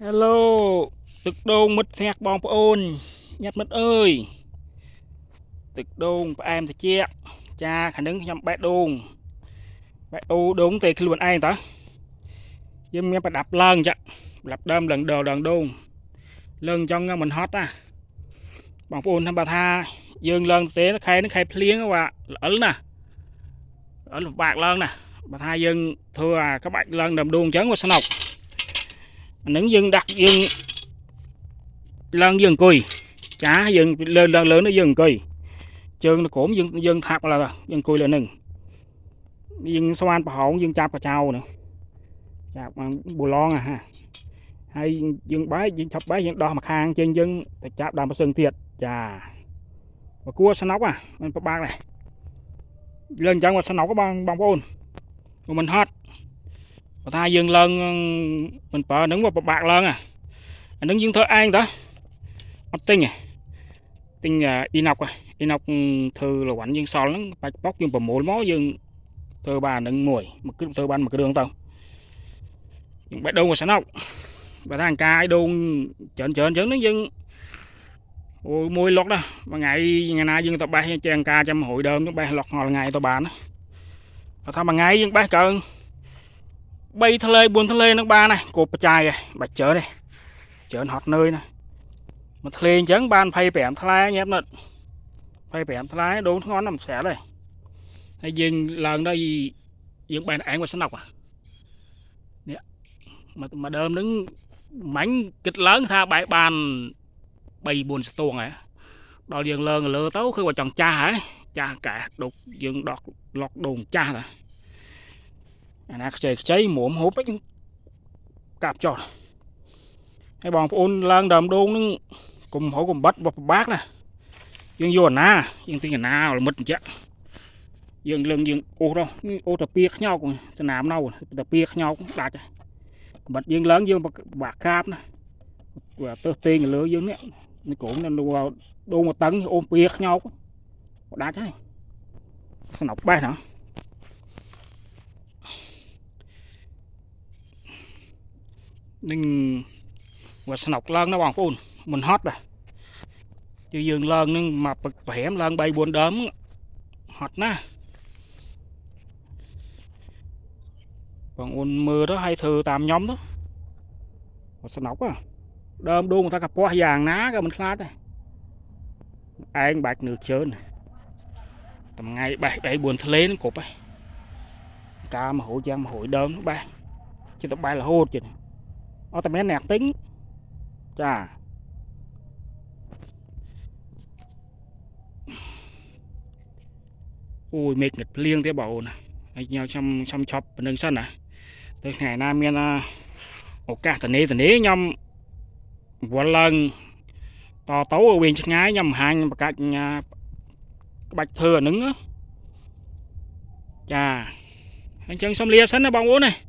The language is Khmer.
Hello ទឹកដូងមិត្តភក្តិបងប្អូនញាតិមិត្តអើយទឹកដូងផ្អែមត្រជាក់ចាខាងនឹងខ្ញុំបេះដូងដូងតែខ្លួនឯងតើយើងមានប្រដាប់ឡើងចាប្រដាប់ដើមឡើងដងដូងឡើងចង់មិនហត់ណាបងប្អូនថាបើថាយើងឡើងទេខែនេះខែភ្លៀងបាទល្អិលណាល្អិលពិបាកឡើងណាបើថាយើងធ្វើអាក្បាច់ឡើងដើមដូងអញ្ចឹងវាស្នុកអានឹងយើងដាក់យើងឡើងយើងអង្គុយចាយើងលើនេះយើងអង្គុយជើងក្រោមយើងថាប់ឡើយយើងអង្គុយលើនឹងយើងស្វានប្រហោងយើងចាប់កញ្ចៅនោះចាប់បានប៊ូឡងហ่าហើយយើងបែកយើងឆាប់បែកយើងដោះមកខាងជើងយើងទៅចាប់ដើមប្រសឹងទៀតចាមកគួរស្នុកមិនពិបាកដែរលើអញ្ចឹងមកស្នុកបងប្អូនមិនហត់បើថាយើងឡើងមិនប្រើនឹងវាពិបាកឡើងអានឹងយើងធ្វើឯងតើអត់ទិញអ៊ីណុកធ្វើរវ៉ាន់យើងសល់ហ្នឹងបាច់ប៉ុកយើងប្រមូលមកយើងធ្វើបាននឹងមួយគឺធ្វើបានមួយគ្រឿងទៅយើងបេះដូងមកស្នុកបើថាអង្ការឲ្យដូងច្រើនអញ្ចឹងហ្នឹងយើងអូមួយលុកដែរមួយថ្ងៃណាយើងទៅបេះចេះអង្ការចាំ100ដើមយើងបេះលុកងល់ថ្ងៃទៅបានបើថាមួយថ្ងៃយើងបេះកើ3 ថ្លេ 4 ថ្លេនឹងបានណាគោបបច្ច័យបាច់ច្រើនហត់នឿយណាមួយថ្លេអញ្ចឹងបាន25 ថ្លែញ៉ែបនិត25 ថ្លែដូងធ្ងន់ណាស់មិនស្រាលទេហើយយើងឡើងដល់យើងបែរឯងមកស្នុកនេះមកដើមនឹងមាញ់គិតឡើងថាបែរបាន3 4 ស្ទងហ៎ដល់យើងឡើងលើទៅគឺว่าចង់ចាស់ហ៎ចាស់កែដុកយើងដកលុកដូងចាស់ណាអាណាខ្ចីមុំហូបកាប់ចោលហើយបងប្អូនឡើងដើមដូងនឹងកុំហៅកំបិតបបាក់ណាយើងយកអាណាយើងទិញអាណាល្មិតអញ្ចឹងយើងលឹងយើងអូសអូសតាពីខ្ញោកស្នាមណៅតាពីខ្ញោកដាច់បាត់យើងឡើងយើងបាក់កាបណាវាទៅទេងលើយើងនេះក្រុមនឹងដូងមកតឹងអូសពីខ្ញោកដាច់ហើយស្នុកបេះណានឹងវាស្នុកឡើងណាបងប្អូនមិនហត់ដែរchứ dương lên nhưng mà hẻm lên bay buồn đớm hot ná còn ôn mưa đó hay thừa tạm nhóm đó sao nóc đơm đuông người ta cặp qua vàng ná cái mình khát đây ai bạch nước trơn này tầm ngày bảy buồn thề nó cục ấy ca mà hội giang mà hội đơm nó bay chứ tụi bay là hô chứ nó tầm bé nẹt tính chà ui mệt nghịch liêng thế bảo này anh nhau trong chop nâng sân à tới ngày nay miền ổ cả tận nế nhom một lần to tấu ở bên chân ngái nhom hành một cái bạch thừa nứng á chà anh chân xong lia sân nó bóng ố này